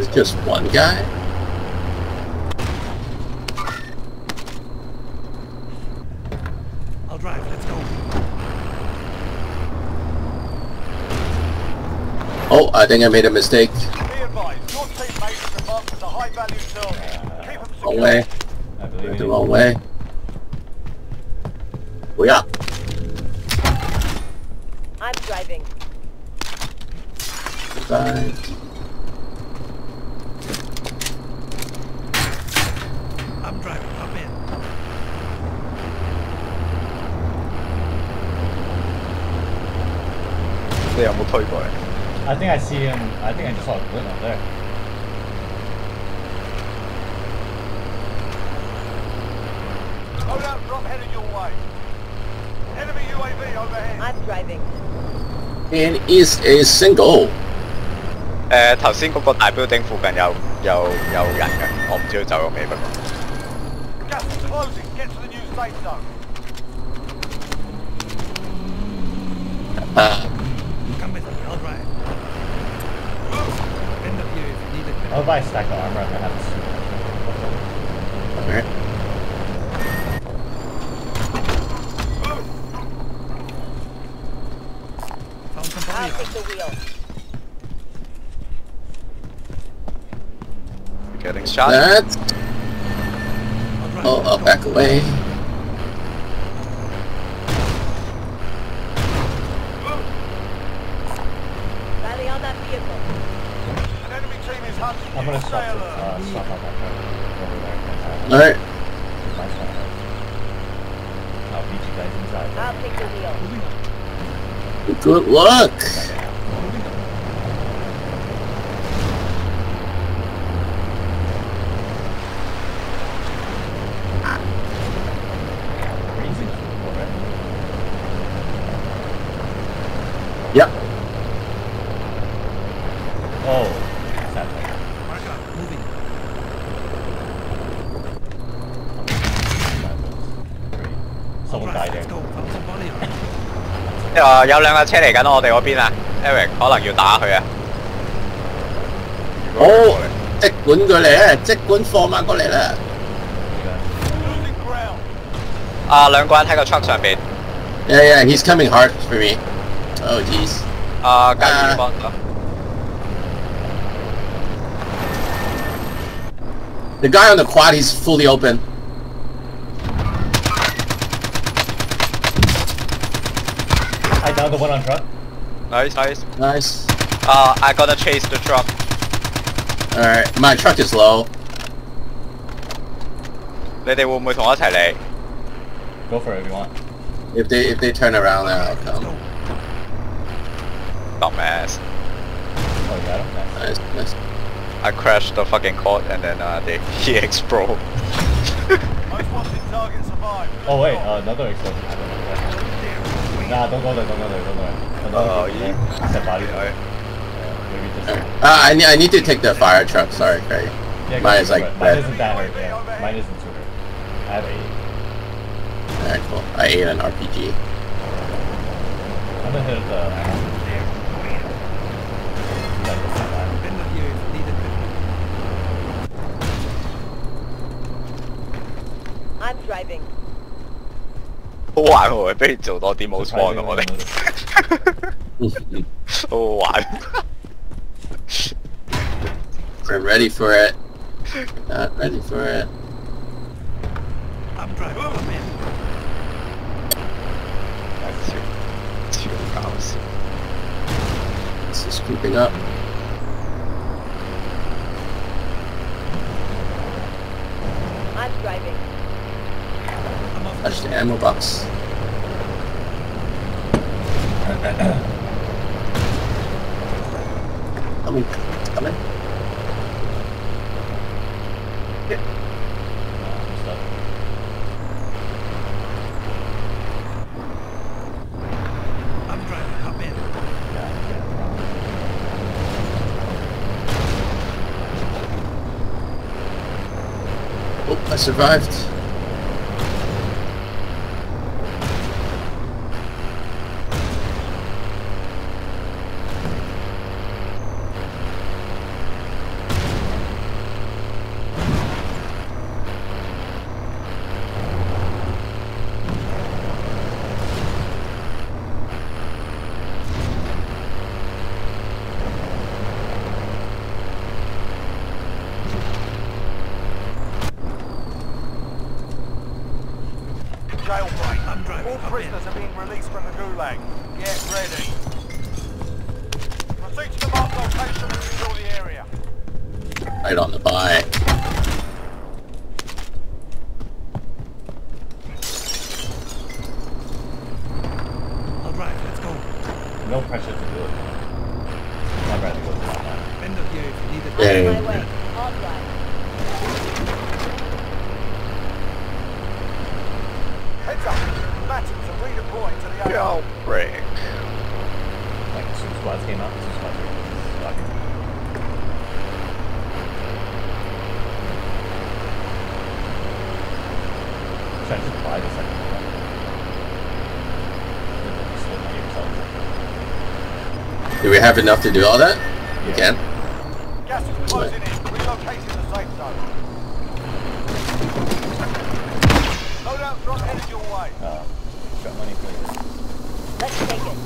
Is it just one guy? I'll drive. Let's go. Oh, I think I made a mistake. Be advised, your teammates have marked as a high-value target. Keep them secure. Wrong way. I believe Went in the you. wrong way. We up. I'm driving. Right. I'm driving. Hop in. I think I see him. I think I just saw a glint up there. Hold up, drop headed your way. Enemy UAV overhead. I'm driving. And is a single. 頭先嗰個大 building 附近有人嘅，我唔知佢走咗未不過。 Gas is closing. Get to the new safe zone. Come with me. I'll drive. End of you if you need it. I'll buy a stack of armor if I have a suit. Alright. Found somebody. I'll take the wheel. Getting shot. That's. I'll drive. Oh, I'll back away. Rally on that vehicle. An enemy team is hunting I'm you. gonna Stay stop alert. stop on that truck over there. Alright. Nice one. I'll beat you guys inside. I'll take the wheel. Good luck. Yep. Oh, sad. Mark up. Moving. Someone died there. Let's go. Found somebody. 有兩架車嚟緊我哋嗰邊啊 ，Eric 可能要打佢啊。如果佢過嚟即管過嚟啊！即管放馬過嚟啦！ Losing ground. 啊，兩個人喺個 truck 上邊。Yeah, yeah, he's coming hard for me. Oh, jeez. 啊，跟住幫手。 The guy on the quad, he's fully open. I downed the one on truck. Nice, nice. Nice. I gotta chase the truck. Alright, my truck is low. 你哋會唔會同我一齊嚟？ Go for it if you want. If they turn around, then I'll come. Dumbass. Oh, you got him? Nice. Nice, nice. I crashed the fucking quad and then he exploded. Most wanted target survived. Oh wait, another explosion happened. Nah, don't go there, don't go there, don't go there. Oh, Another yeah. Set body. Alright. Maybe just... I need to take the fire truck. Sorry, Craig. Yeah, Mine is go like for it. Mine red. isn't that hurt, yeah. Mine isn't too hurt. I have 8. Alright, cool. I ate an RPG. I'm gonna hit the... End of you if you need it. I'm driving. 好玩喎，不如做多啲冇 spawn 啊我哋。好好玩。We're ready for it. Not ready for it. I'm driving. Come in. 超搞笑。 This is creeping up. I'm driving. I'm off. Touch the ammo box. Coming. Coming. I'm driving. Hop in. Oh, I survived. prisoners are being released from the gulag. Get ready. Proceed to the marked location and secure the area. Right on the buy. I'll drive. Let's go. No pressure to do it. I'd rather go to that. Bend of you if you need it. Yeah. On my way. I'll drive. Heads up. Combatants are redeploying to the AO. Jailbreak. Like, as soon as squads came out, two squads were walking. Should I just buy the second one? Just look at yourself. Do we have enough to do all that? We can. Gas is closing in. Relocating the safe zone. Loadout drop headed your way. Got money for you. Let's take it.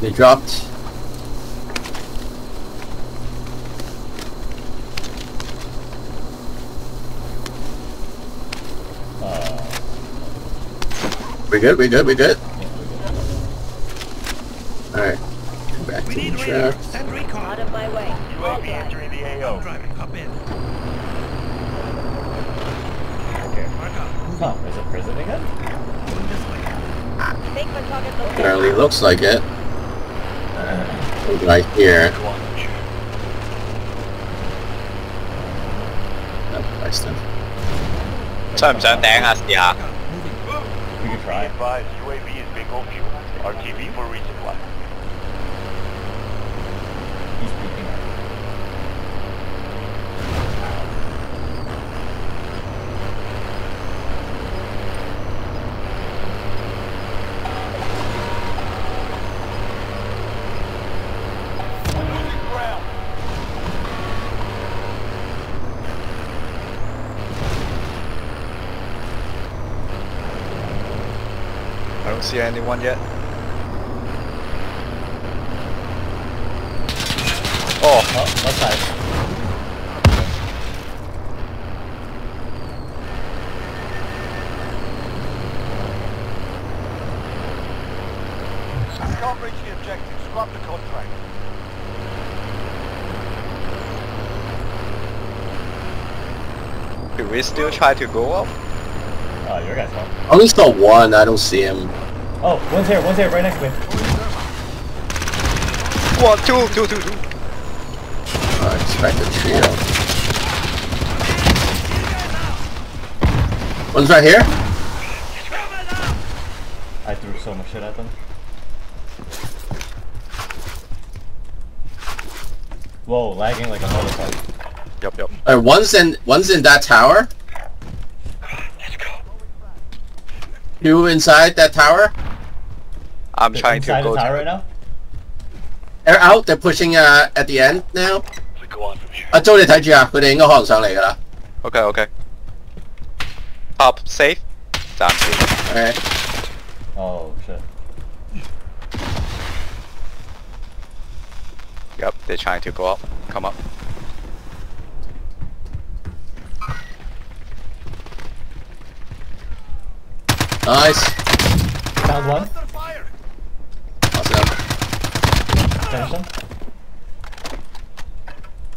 They dropped. We good? We good? We good? Yeah, we're good. Alright. Back We to need the radio. truck. Send Out recon. of my way. I'll UAV drive. entering the I'm AO. driving. Hop in. Okay. Marker. Oh, there's a prison again? Going this way. Make my target location. Apparently looks like it. Right here. Oh, I still. 想唔想頂啊？試下。 Marker. Moving. We could try. Advised UAV is being fuel. RTV for resupply. He's peeking at me. Losing ground. I don't see anyone yet. Oh, Oh, left side. Can't reach the objective. Scrap the contract. do we still try to go up? Oh, your guy's gone. I only saw one. I don't see him. Oh, one's here, right next to me. One, two. I expect a trio. One's right here. I threw so much shit at them. Whoa, lagging like a motherfucker. Yup. One's in that tower. Let's go. Two inside that tower. I'm They're trying to inside go the tower to right now? They're out. They're pushing at the end now. We go on from here. 阿周你睇住啊，佢哋應該可能上嚟㗎啦。 OK。Top safe，暫時。 Okay. Oh, shit. Yup, they're trying to go up. Come up. Nice. Found one. Under fire. Awesome. Finish him.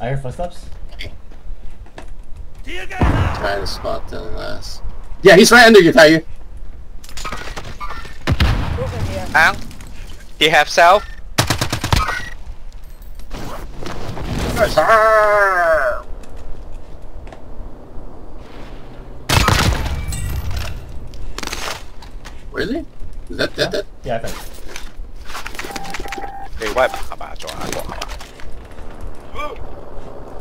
I hear footsteps. See you guys now. Trying to spot the last. Yeah, he's right under you, Tayu. Over here. And he have self. Really? Is that? Yeah, I think. 你威係嘛？仲有一個係嘛？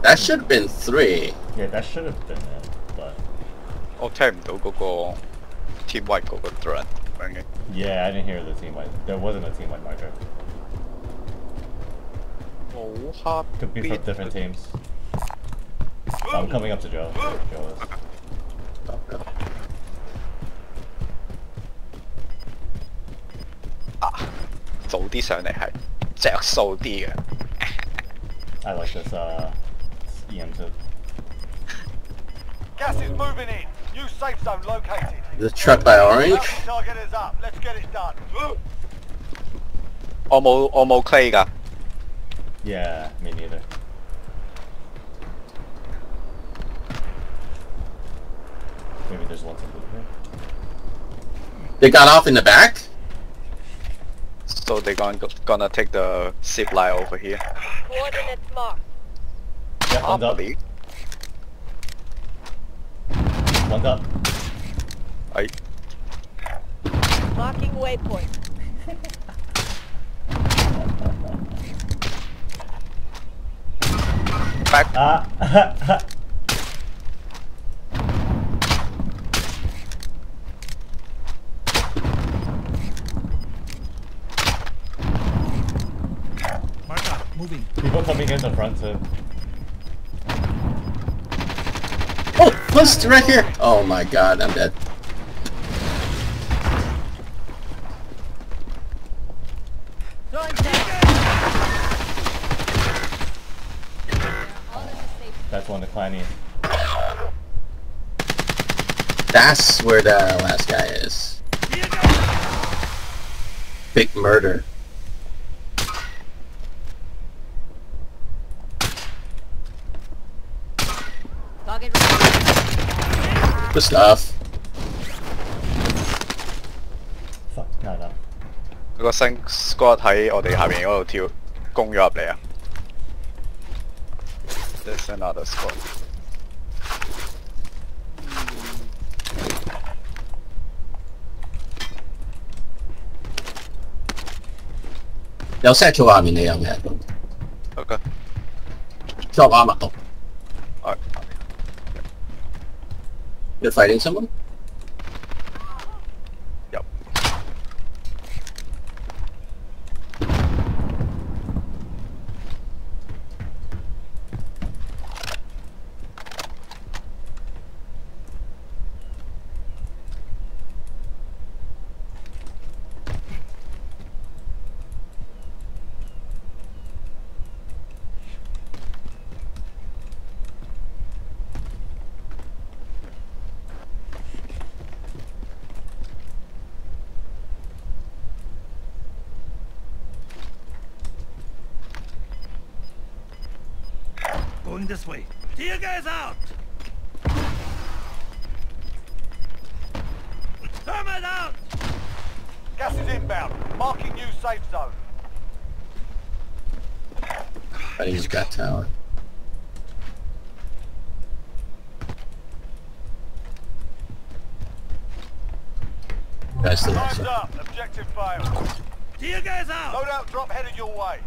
That should have been 3. Yeah, that should have been it, but 我聽唔到嗰個 team white 嗰個 threat 咁嘅。 yeah, I didn't hear the team white. There wasn't a team white marker. 好 Could be from different teams. I'm coming up to Joe. Joe is. 早啲上嚟係着數啲嘅。 I like this EM2. Gas is moving in. New safe zone located. The truck by orange. Bounty target is up. Let's get it done. 我冇 clay 㗎。 Yeah, me neither. Maybe there's lots of loot here. They got off in the back. So they're gonna take the zip line over here. Coordinates marked. Yeah, one's up. Probably. One's up. Marking waypoint. Back. Ah! Mark out. Moving. People coming in the front too. Oh, plus right here. Oh my god, I'm dead. Throwing down. That's one declining. That's where the last guy is. Big murder. Target ready. Good stuff. Fuck, not enough. 個新 squad 喺我哋下面嗰度跳，攻咗入嚟啊 ！There's another squad。有 set 咗下面你有咩 OK。 ？Drop armor. Oh, 啊 you're fighting someone? 入。Going this way. See you guys out. Thermite out. Gas is inbound. Marking new safe zone. I think he's got tower. Guys, still Time's also. up. Objective failed. See you guys out. Loadout drop headed your way.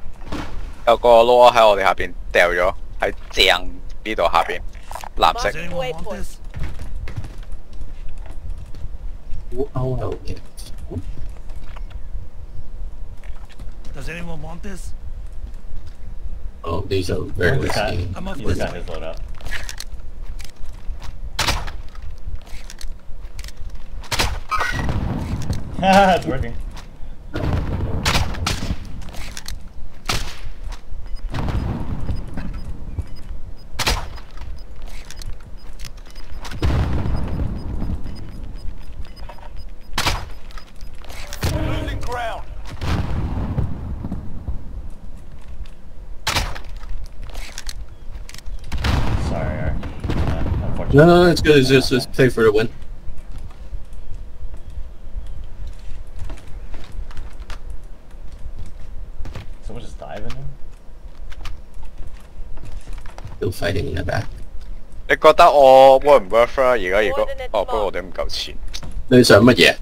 有個 law 喺我哋下邊掉咗，喺正呢度下邊，藍 Does 色。 anyone want this? Oh, okay. Does anyone want this? Oh, these are very He's got, risky. I'm off he's this got way. his load up. Haha, it's working. Losing ground. Sorry, Eric. Unfortunately. No, it's good. It's just play for the win. Someone just dive in there? Still fighting in the back. 你覺得我 work 唔 work 啊？而家如果不過我哋唔夠錢，你想乜嘢？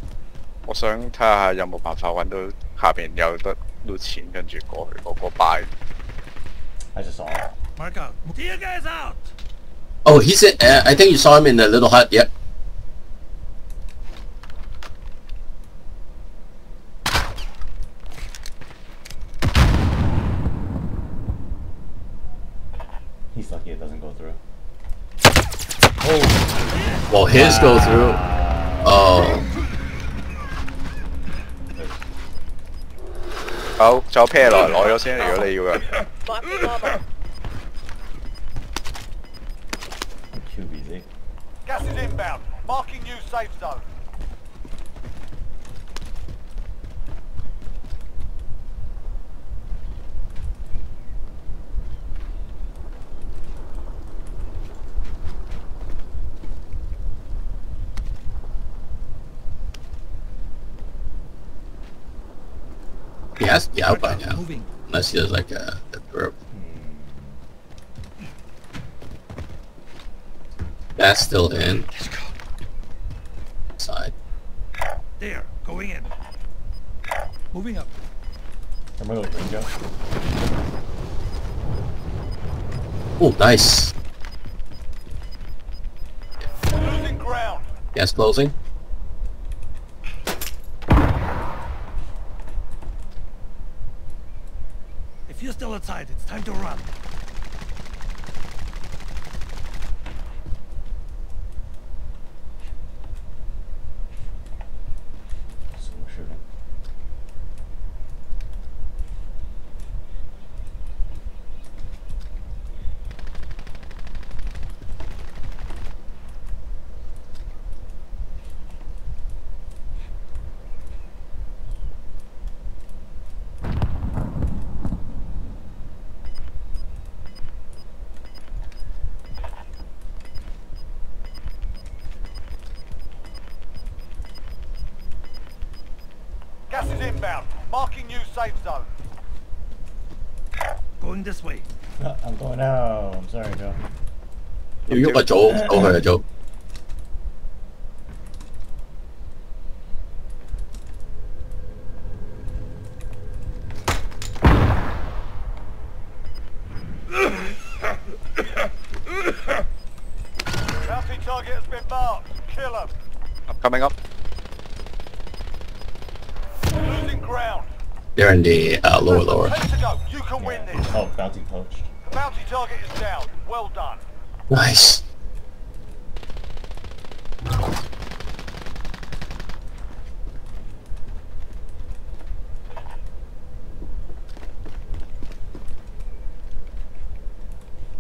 我想睇下有冇辦法揾到下邊有得攞錢，跟住過去嗰個 buy。 I just saw him. Mark out. See you guys out. Oh, he's in. I think you saw him in the little hut. Yep. He's lucky it doesn't go through. Oh. Well, his go through. Oh. 好，就 pair 來攞咗先，如果你要嘅。 Marking armor. QBZ. Gas is inbound. Marking new safe zone. He has to be out by now. Moving. Unless he does like a group. That's still in. Let's go. Side. There, going in. Moving up. I'm gonna go Ringo. Oh, nice. Losing ground. Gas closing. If you're still outside, it's time to run. Someone shooting. Gas is inbound. Marking new safe zone. Going this way. No, I'm going out. I'm sorry, Joe. 要喐個組，到佢嘅組。 Bounty target has been marked. Kill him. I'm coming up. Losing ground. They're in the lower. 10 to go. You can win this. Oh, bounty poached. The bounty target is down. Well done. Nice.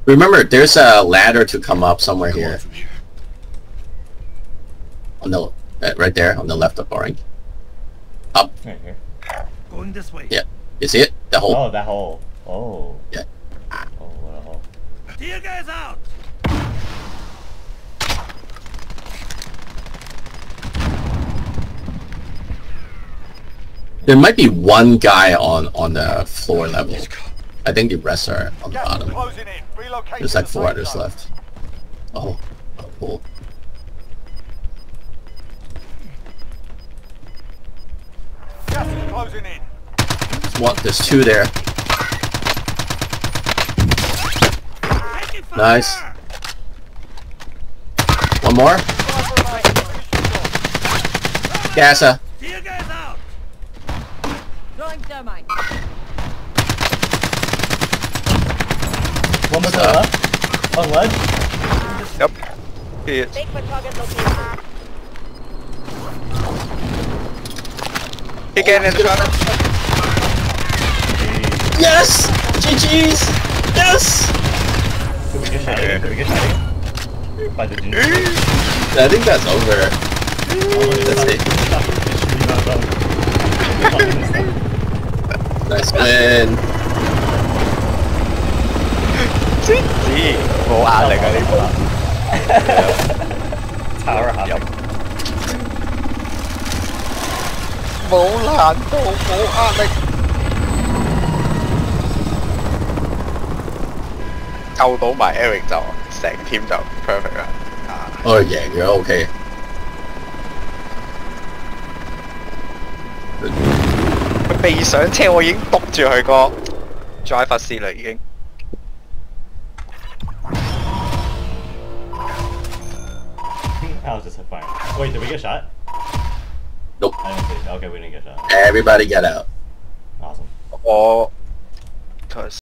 Remember, there's a ladder to come up somewhere here. On the right there, on the left of boring. Up. Right here. Going this way. Yeah. You see it? The hole. Oh, that hole. Oh. Yeah. Oh, what a hole. Tear guys out! There might be one guy on the floor level. I think the rest are on the Gas is bottom. closing in. Relocate There's to like the 4 safe others zone. left. Oh, cool. Gas is closing in. There's 2 there. Taking fire! Nice. One more. Gasa. Tear guys out! Throwing thermite. One more to the left. On ledge. Yep. He is. Take for target location. He getting in the shot. Yes! GG's! Yes! Could we get shot in? Could we get shot in? By the ginger. I think that's over. That's it. Nice win. 咦，冇壓力啊呢個。炒下入。冇難度，冇壓力。救到埋 Eric 就成 team 就 perfect 啦。哦，贏咗 OK。佢未上車，我已經篤住佢個 driver seat 啦已經。I was just hit fire. Wait, did we get shot? Nope. I didn't see. Okay, we didn't get shot. Everybody get out. Awesome. 我